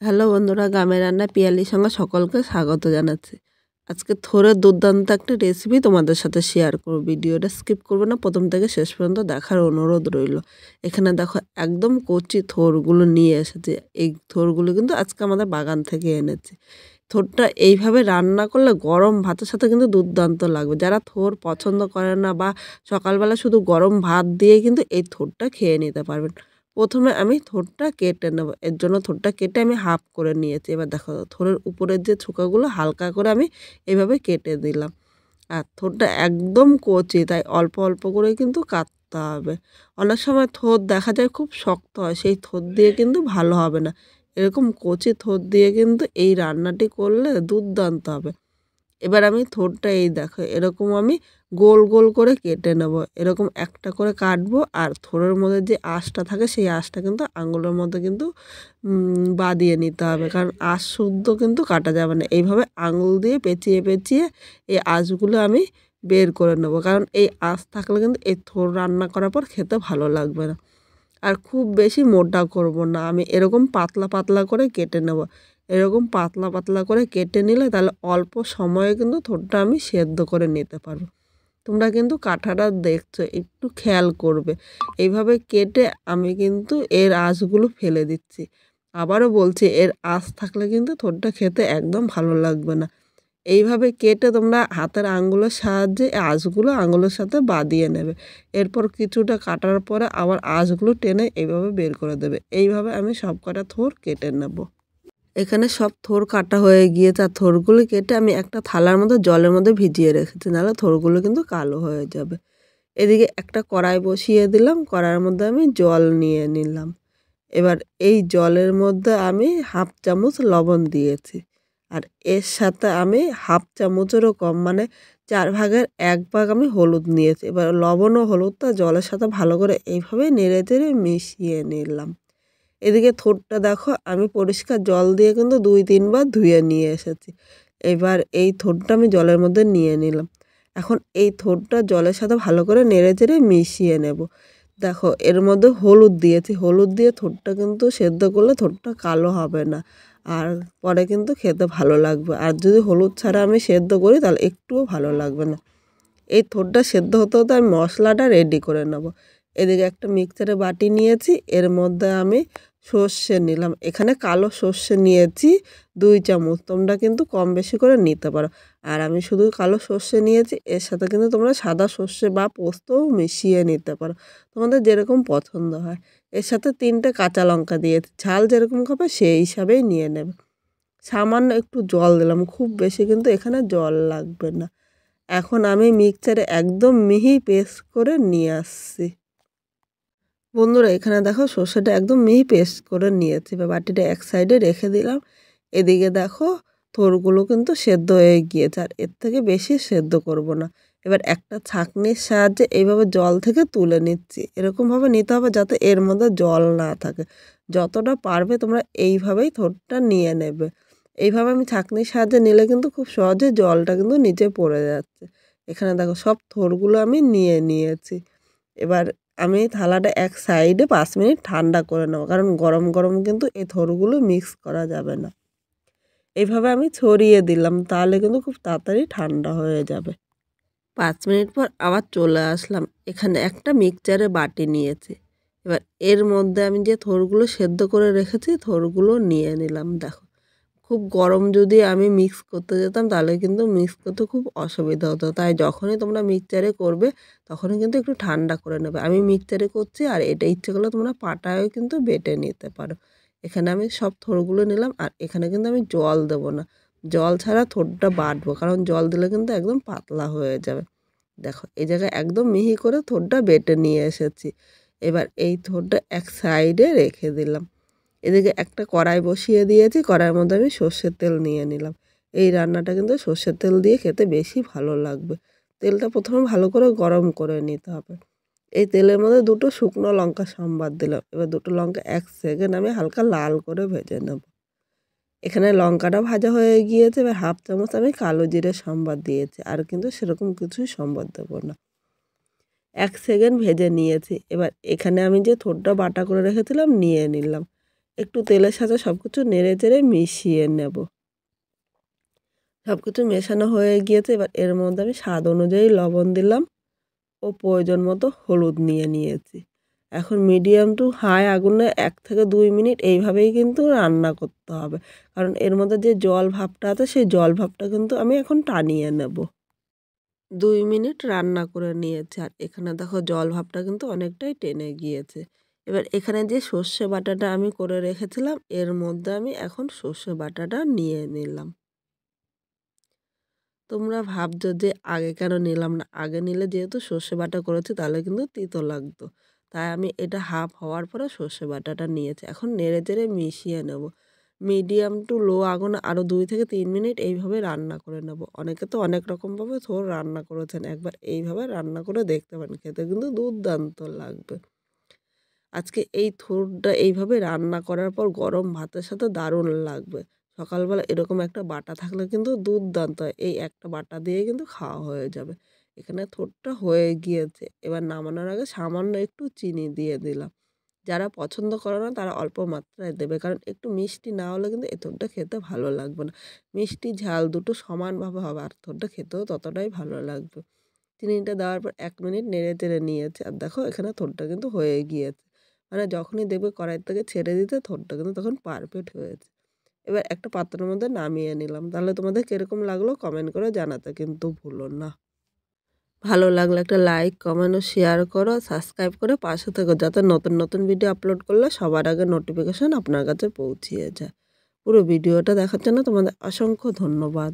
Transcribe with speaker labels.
Speaker 1: Hello বন্ধুরা, গ্রামের রান্না পিয়ালির সঙ্গে সকলকে স্বাগত জানাচ্ছি। আজকে থোড়ের দুর্দান্ত একটা রেসিপি তোমাদের সাথে শেয়ার করব। ভিডিওটা স্কিপ করবে না, প্রথম থেকে শেষ পর্যন্ত দেখার অনুরোধ রইল। এখানে দেখো একদম কচি থোড়গুলো নিয়ে এসেছে। এই থোড়গুলো কিন্তু আজকে আমাদের বাগান থেকে এনেছে। থোড়টা এইভাবে রান্না করলে গরম ভাতের সাথে কিন্তু দুর্দান্ত লাগবে। যারা থোড় পছন্দ করে না বা সকালবেলা শুধু গরম ভাত দিয়ে কিন্তু এই থোড়টা খেয়ে নিতে পারবেন। প্রথমে আমি থোড়টা কেটে নেব। এর জন্য থোড়টা কেটে আমি হাফ করে নিয়েছি। এবার দেখো থোড়ের উপরের যে ছোকাগুলো হালকা করে আমি এভাবে কেটে দিলাম। আর থোড়টা একদম কচি, তাই অল্প অল্প করে কিন্তু কাটতে হবে। অনেক সময় থোড় দেখা যায় খুব শক্ত হয়, সেই থোড় দিয়ে কিন্তু ভালো হবে না। এরকম কচি থোড় দিয়ে কিন্তু এই রান্নাটি করলে দুর্দান্ত হবে। এবার আমি থোড়টা এই দেখো এরকম আমি গোল গোল করে কেটে নেব। এরকম একটা করে কাটবো, আর থোড়ের মধ্যে যে আঁশটা থাকে সেই আঁশটা কিন্তু আঙুলের মধ্যে কিন্তু বাদিয়ে নিতে হবে, কারণ আঁশ শুদ্ধ কিন্তু কাটা যাবে না। এইভাবে আঙুল দিয়ে পেঁচিয়ে পেঁচিয়ে এই আঁশগুলো আমি বের করে নেব, কারণ এই আঁশ থাকলে কিন্তু এই থোড় রান্না করার পর খেতে ভালো লাগবে না। আর খুব বেশি মোটা করব না, আমি এরকম পাতলা পাতলা করে কেটে নেব। এরকম পাতলা পাতলা করে কেটে নিলে তাহলে অল্প সময়ে কিন্তু থোড়টা আমি সেদ্ধ করে নিতে পারবো। তোমরা কিন্তু কাঁটাটা দেখছো, একটু খেয়াল করবে। এইভাবে কেটে আমি কিন্তু এর আঁশগুলো ফেলে দিচ্ছি। আবারও বলছি, এর আঁশ থাকলে কিন্তু থোড়টা খেতে একদম ভালো লাগবে না। এইভাবে কেটে তোমরা হাতের আঙুলের সাহায্যে আঁশগুলো আঙুলের সাথে বাঁধিয়ে নেবে। এরপর কিছুটা কাটার পরে আবার আঁশগুলো টেনে এইভাবে বের করে দেবে। এইভাবে আমি সব কটা থোড় কেটে নেব। এখানে সব থোড় কাটা হয়ে গিয়েছে, আর থোড়গুলো কেটে আমি একটা থালার মধ্যে জলের মধ্যে ভিজিয়ে রেখেছি, নাহলে থোড়গুলো কিন্তু কালো হয়ে যাবে। এদিকে একটা কড়াই বসিয়ে দিলাম, কড়াইয়ের মধ্যে আমি জল নিয়ে নিলাম। এবার এই জলের মধ্যে আমি হাফ চামচ লবণ দিয়েছি, আর এর সাথে আমি হাফ চামচেরও কম মানে 1/4 ভাগ আমি হলুদ নিয়েছি। এবার লবণ ও হলুদটা জলের সাথে ভালো করে এইভাবে নেড়ে চেড়ে মিশিয়ে নিলাম। এদিকে থোড়টা দেখো আমি পরিষ্কার জল দিয়ে কিন্তু 2-3 বার ধুয়ে নিয়ে এসেছি। এবার এই থোড়টা আমি জলের মধ্যে নিয়ে নিলাম। এখন এই থোড়টা জলের সাথে ভালো করে নেড়ে চেড়ে মিশিয়ে নেব। দেখো এর মধ্যে হলুদ দিয়েছি, হলুদ দিয়ে থোড়টা কিন্তু সেদ্ধ করলে থোড়টা কালো হবে না, আর পরে কিন্তু খেতে ভালো লাগবে। আর যদি হলুদ ছাড়া আমি সেদ্ধ করি তাহলে একটুও ভালো লাগবে না। এই থোড়টা সেদ্ধ হতে হতে আমি মশলাটা রেডি করে নেব। এদিকে একটা মিক্সারে বাটি নিয়েছি, এর মধ্যে আমি সর্ষে নিলাম। এখানে কালো সর্ষে নিয়েছি 2 চামচ, তোমরা কিন্তু কম বেশি করে নিতে পারো। আর আমি শুধু কালো সর্ষে নিয়েছি, এর সাথে কিন্তু তোমরা সাদা সর্ষে বা পোস্তও মিশিয়ে নিতে পারো, তোমাদের যেরকম পছন্দ হয়। এর সাথে 3টে কাঁচা লঙ্কা দিয়েছি, ঝাল যেরকম খাবে সেই হিসাবেই নিয়ে নেবে। সামান্য একটু জল দিলাম, খুব বেশি কিন্তু এখানে জল লাগবে না। এখন আমি মিক্সচারে একদম মিহি পেস্ট করে নিয়ে আসছি। বন্ধুরা এখানে দেখো সর্ষেটা একদম মিহি পেস্ট করে নিয়েছি, বা বাটিটা এক সাইডে রেখে দিলাম। এদিকে দেখো থোড়গুলো কিন্তু সেদ্ধ হয়ে গিয়েছে, আর এর থেকে বেশি সেদ্ধ করব না। এবার একটা ছাঁকনির সাহায্যে এইভাবে জল থেকে তুলে নিচ্ছি। এরকমভাবে নিতে হবে যাতে এর মধ্যে জল না থাকে। যতটা পারবে তোমরা এইভাবেই থোড়টা নিয়ে নেবে। এইভাবে আমি ছাঁকনির সাহায্যে নিলে কিন্তু খুব সহজে জলটা কিন্তু নিচে পড়ে যাচ্ছে। এখানে দেখো সব থোড়গুলো আমি নিয়ে নিয়েছি। এবার আমি থালাটা এক সাইডে 5 মিনিট ঠান্ডা করে নেব, কারণ গরম গরম কিন্তু এই থোড়গুলো মিক্স করা যাবে না। এইভাবে আমি ছড়িয়ে দিলাম, তাহলে কিন্তু খুব তাড়াতাড়ি ঠান্ডা হয়ে যাবে। 5 মিনিট পর আবার চলে আসলাম। এখানে একটা মিক্সচারে বাটি নিয়েছি। এবার এর মধ্যে আমি যে থোড়গুলো সেদ্ধ করে রেখেছি থোড়গুলো নিয়ে নিলাম। দেখো খুব গরম যদি আমি মিক্স করতে যেতাম তাহলে কিন্তু মিক্স করতে খুব অসুবিধা হতো, তাই যখনই তোমরা মিক্সচারে করবে তখনই কিন্তু একটু ঠান্ডা করে নেবে। আমি মিক্সচারে করছি, আর এটা ইচ্ছে করলে তোমরা পাটায়ও কিন্তু বেটে নিতে পারো। এখানে আমি সব থোড়গুলো নিলাম, আর এখানে কিন্তু আমি জল দেবো না, জল ছাড়া থোড়টা বাটবো, কারণ জল দিলে কিন্তু একদম পাতলা হয়ে যাবে। দেখো এই জায়গায় একদম মিহি করে থোড়টা বেটে নিয়ে এসেছি। এবার এই থোড়টা এক সাইডে রেখে দিলাম। এদিকে একটা কড়াই বসিয়ে দিয়েছি, কড়াইয়ের মধ্যে আমি সর্ষের তেল নিয়ে নিলাম। এই রান্নাটা কিন্তু সর্ষের তেল দিয়ে খেতে বেশি ভালো লাগবে। তেলটা প্রথমে ভালো করে গরম করে নিতে হবে। এই তেলের মধ্যে 2টো শুকনো লঙ্কা সম্বাদ দিলাম। এবার 2টো লঙ্কা 1 সেকেন্ড আমি হালকা লাল করে ভেজে নেব। এখানে লঙ্কাটা ভাজা হয়ে গিয়েছে, এবার হাফ চামচ আমি কালো জিরে সম্বাদ দিয়েছি, আর কিন্তু সেরকম কিছুই সম্বাদ দেবো না। 1 সেকেন্ড ভেজে নিয়েছি। এবার এখানে আমি যে থোড়টা বাটা করে রেখেছিলাম নিয়ে নিলাম। একটু তেলের সাথে সব কিছু নেড়ে চেড়ে মিশিয়ে নেব। সব কিছু মেশানো হয়ে গিয়েছে। এবার এর মধ্যে আমি স্বাদ অনুযায়ী লবণ দিলাম ও প্রয়োজন মতো হলুদ নিয়ে নিয়েছি। এখন মিডিয়াম টু হাই আগুনে 1 থেকে 2 মিনিট এইভাবেই কিন্তু রান্না করতে হবে, কারণ এর মধ্যে যে জল ভাবটা আছে সেই জল ভাবটা কিন্তু আমি এখন টানিয়ে নেব। 2 মিনিট রান্না করে নিয়েছি আর এখানে দেখো জল ভাবটা কিন্তু অনেকটাই টেনে গিয়েছে। এবার এখানে যে সর্ষে বাটাটা আমি করে রেখেছিলাম এর মধ্যে আমি এখন সর্ষে বাটাটা নিয়ে নিলাম। তোমরা ভাবছো যে আগে কেন নিলাম না? আগে নিলে যেহেতু সর্ষে বাটা করেছি তাহলে কিন্তু তিতো লাগতো। তাই আমি এটা হাফ হওয়ার পরে সর্ষে বাটাটা নিয়েছি। এখন নেড়েচেড়ে মিশিয়ে নেব। মিডিয়াম টু লো আগুনে আরও 2 থেকে 3 মিনিট এইভাবে রান্না করে নেব। অনেকে তো অনেক রকমভাবে থোড় রান্না করেছেন। একবার এইভাবে রান্না করে দেখতে পারেন। খেতে কিন্তু দুর্দান্ত লাগবে। আজকে এই থোড়টা এইভাবে রান্না করার পর গরম ভাতের সাথে দারুণ লাগবে। সকালবেলা এরকম একটা বাটা থাকলে কিন্তু দুর্দান্ত হয়। এই একটা বাটা দিয়ে কিন্তু খাওয়া হয়ে যাবে। এখানে থোড়টা হয়ে গিয়েছে। এবার নামানোর আগে সামান্য একটু চিনি দিয়ে দিলাম। যারা পছন্দ করে না তারা অল্প মাত্রায় দেবে। কারণ একটু মিষ্টি না হলে কিন্তু এই থোড়টা খেতে ভালো লাগবে না। মিষ্টি ঝাল দুটো সমানভাবে হবে আর থোড়টা খেতেও ততটাই ভালো লাগবে। চিনিটা দেওয়ার পর 1 মিনিট নেড়ে-চেড়ে নিয়েছি। আর দেখো এখানে থোড়টা কিন্তু হয়ে গিয়েছে। মানে যখনই দেখবে কড়াই থেকে ছেড়ে দিতে থোড়টা কিন্তু তখন পারফেক্ট হয়েছে। এবার একটা পাত্রের মধ্যে নামিয়ে নিলাম। তাহলে তোমাদের কিরকম লাগলো কমেন্ট করে জানাতে কিন্তু ভুলো না। ভালো লাগলে একটা লাইক, কমেন্ট ও শেয়ার করো। সাবস্ক্রাইব করে পাশে থেকো যাতে নতুন নতুন ভিডিও আপলোড করলে সবার আগে নোটিফিকেশন আপনার কাছে পৌঁছিয়ে যায়। পুরো ভিডিওটা দেখার জন্য তোমাদের অসংখ্য ধন্যবাদ।